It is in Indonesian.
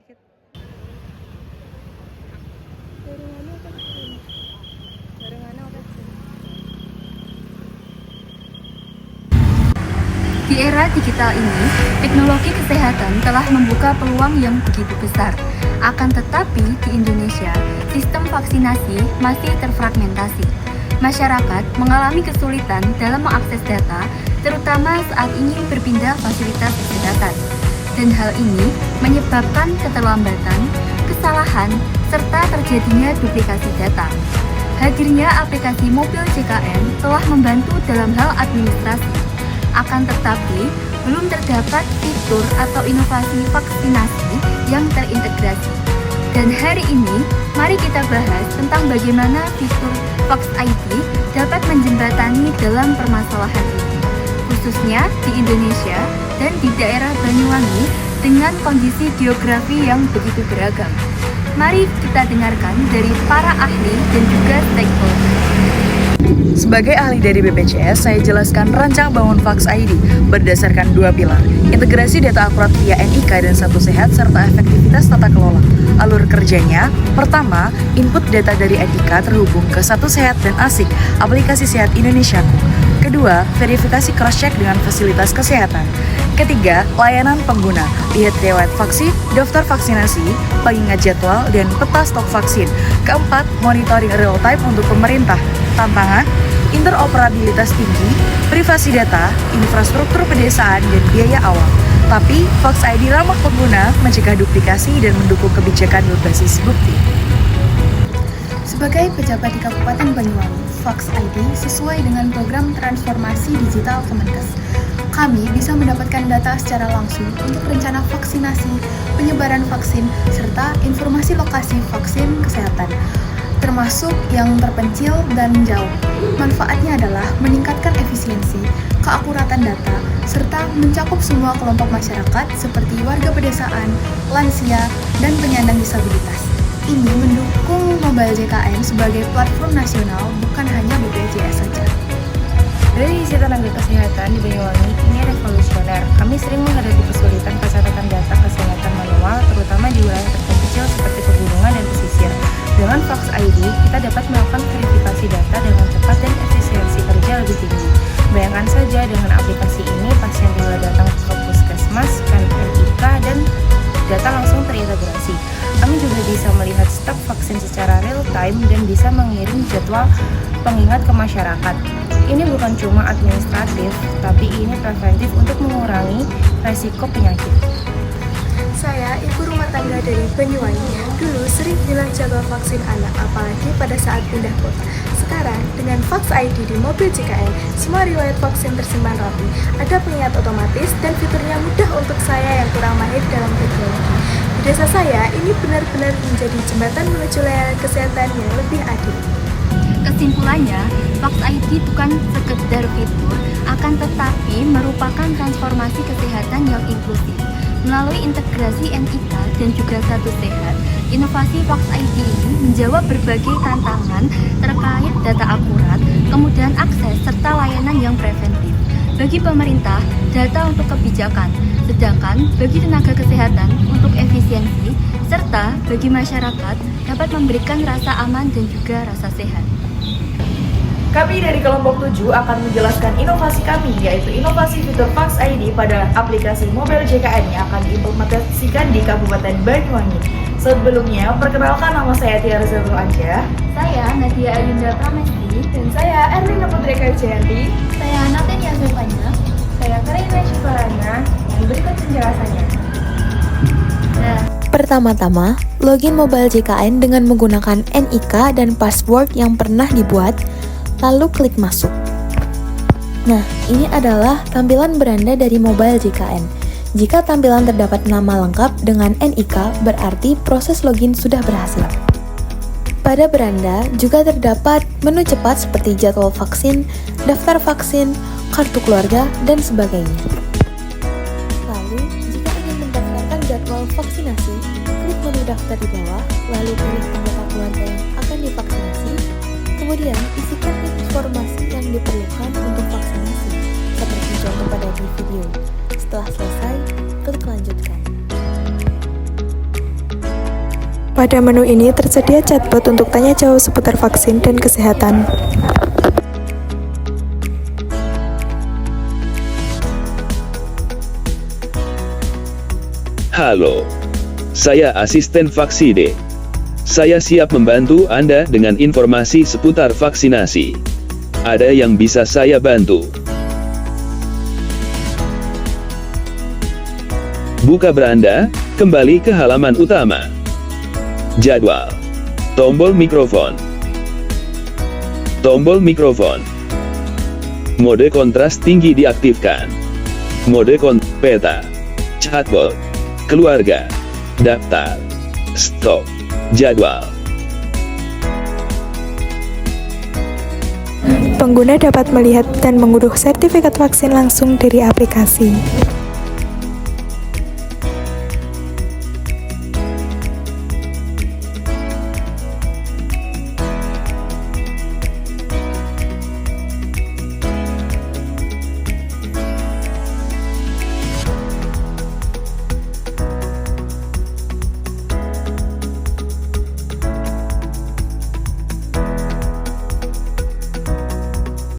Di era digital ini, teknologi kesehatan telah membuka peluang yang begitu besar. Akan tetapi, di Indonesia, sistem vaksinasi masih terfragmentasi. Masyarakat mengalami kesulitan dalam mengakses data, terutama saat ingin berpindah fasilitas kesehatan. Dan hal ini menyebabkan keterlambatan, kesalahan, serta terjadinya duplikasi data. Hadirnya aplikasi mobil JKN telah membantu dalam hal administrasi. Akan tetapi, belum terdapat fitur atau inovasi vaksinasi yang terintegrasi. Dan hari ini, mari kita bahas tentang bagaimana fitur Vax ID dapat menjembatani dalam permasalahan ini, khususnya di Indonesia dan di daerah Banyuwangi dengan kondisi geografi yang begitu beragam. Mari kita dengarkan dari para ahli dan juga stakeholder. Sebagai ahli dari BPJS, saya jelaskan rancang bangun Vax ID berdasarkan dua pilar, integrasi data akurat via NIK dan Satu Sehat, serta efektivitas tata kelola. Alur kerjanya, pertama, input data dari NIK terhubung ke Satu Sehat dan ASIK, aplikasi Sehat Indonesiaku. Kedua, verifikasi cross-check dengan fasilitas kesehatan. Ketiga, layanan pengguna, lihat riwayat vaksin, daftar vaksinasi, pengingat jadwal, dan peta stok vaksin. Keempat, monitoring real-time untuk pemerintah. Tantangan, interoperabilitas tinggi, privasi data, infrastruktur pedesaan, dan biaya awal. Tapi, Vax ID ramah pengguna, mencegah duplikasi, dan mendukung kebijakan berbasis bukti. Sebagai pejabat di Kabupaten Banyuwangi, Vax ID sesuai dengan program transformasi digital Kemenkes. Kami bisa mendapatkan data secara langsung untuk rencana vaksinasi, penyebaran vaksin, serta informasi lokasi vaksin kesehatan, termasuk yang terpencil dan jauh. Manfaatnya adalah meningkatkan efisiensi, keakuratan data, serta mencakup semua kelompok masyarakat seperti warga pedesaan, lansia, dan penyandang disabilitas. Ini mendukung Mobile JKN sebagai platform nasional, bukan hanya BPJS saja. Dari sisi tenaga kesehatan di Banyuwangi, ini revolusioner. Kami sering menghadapi kesulitan pencatatan data kesehatan manual, terutama di wilayah terpencil seperti pegunungan dan pesisir. Dengan Vax ID, kita dapat melakukan verifikasi data dengan cepat dan efisiensi kerja lebih tinggi. Bayangkan saja dengan aplikasi ini, pasien tinggal datang ke puskesmas, scan NIK, dan data langsung terintegrasi. Kami juga bisa melihat stok vaksin secara real time dan bisa mengirim jadwal pengingat ke masyarakat. Ini bukan cuma administratif, tapi ini preventif untuk mengurangi resiko penyakit. Saya ibu rumah tangga dari Banyuwangi. Dulu sering hilang jadwal vaksin anak, apalagi pada saat pindah kota. Sekarang, dengan Vax ID di mobil JKN, semua riwayat vaksin tersimpan rapi. Ada pengingat otomatis dan fiturnya mudah untuk saya yang kurang mahir dalam teknologi. Di desa saya, ini benar-benar menjadi jembatan menuju layanan kesehatan yang lebih adil. Kesimpulannya, Vax ID bukan sekedar fitur, akan tetapi merupakan transformasi kesehatan yang inklusif. Melalui integrasi NIK dan juga Satu Sehat, inovasi Vax ID ini menjawab berbagai tantangan terkait data akurat, kemudahan akses, serta layanan yang preventif. Bagi pemerintah, data untuk kebijakan, sedangkan bagi tenaga kesehatan untuk efisiensi, serta bagi masyarakat dapat memberikan rasa aman dan juga rasa sehat. Kami dari kelompok 7 akan menjelaskan inovasi kami, yaitu inovasi fitur Vax ID pada aplikasi mobil JKN yang akan diimplementasikan di Kabupaten Banyuwangi. Sebelumnya, perkenalkan nama saya Tiara Zatul Anja. Saya Nadia Ayunda Pramesti. Dan saya Erlina Putri Kajayanti. Saya Natania Zulfanya. Saya Karina Syifarana, dan berikut penjelasannya. Pertama-tama, login Mobile JKN dengan menggunakan NIK dan password yang pernah dibuat, lalu klik masuk. Nah, ini adalah tampilan beranda dari Mobile JKN. Jika tampilan terdapat nama lengkap dengan NIK, berarti proses login sudah berhasil. Pada beranda juga terdapat menu cepat seperti jadwal vaksin, daftar vaksin, kartu keluarga, dan sebagainya. Lalu, jika ingin mendaftarkan jadwal vaksinasi, klik menu daftar di bawah, lalu pilih anggota keluarga yang akan divaksinasi. Kemudian, isikan informasi yang diperlukan untuk vaksinasi, seperti contoh pada di video. Setelah selesai, klik lanjutkan. Pada menu ini tersedia chatbot untuk tanya jawab seputar vaksin dan kesehatan. Halo, saya asisten Vakside. Saya siap membantu Anda dengan informasi seputar vaksinasi. Ada yang bisa saya bantu? Buka beranda, kembali ke halaman utama. Jadwal. Tombol mikrofon. Tombol mikrofon. Mode kontras tinggi diaktifkan. Mode peta. Chatbot. Keluarga. Daftar. Stop. Jadwal. Pengguna dapat melihat dan mengunduh sertifikat vaksin langsung dari aplikasi.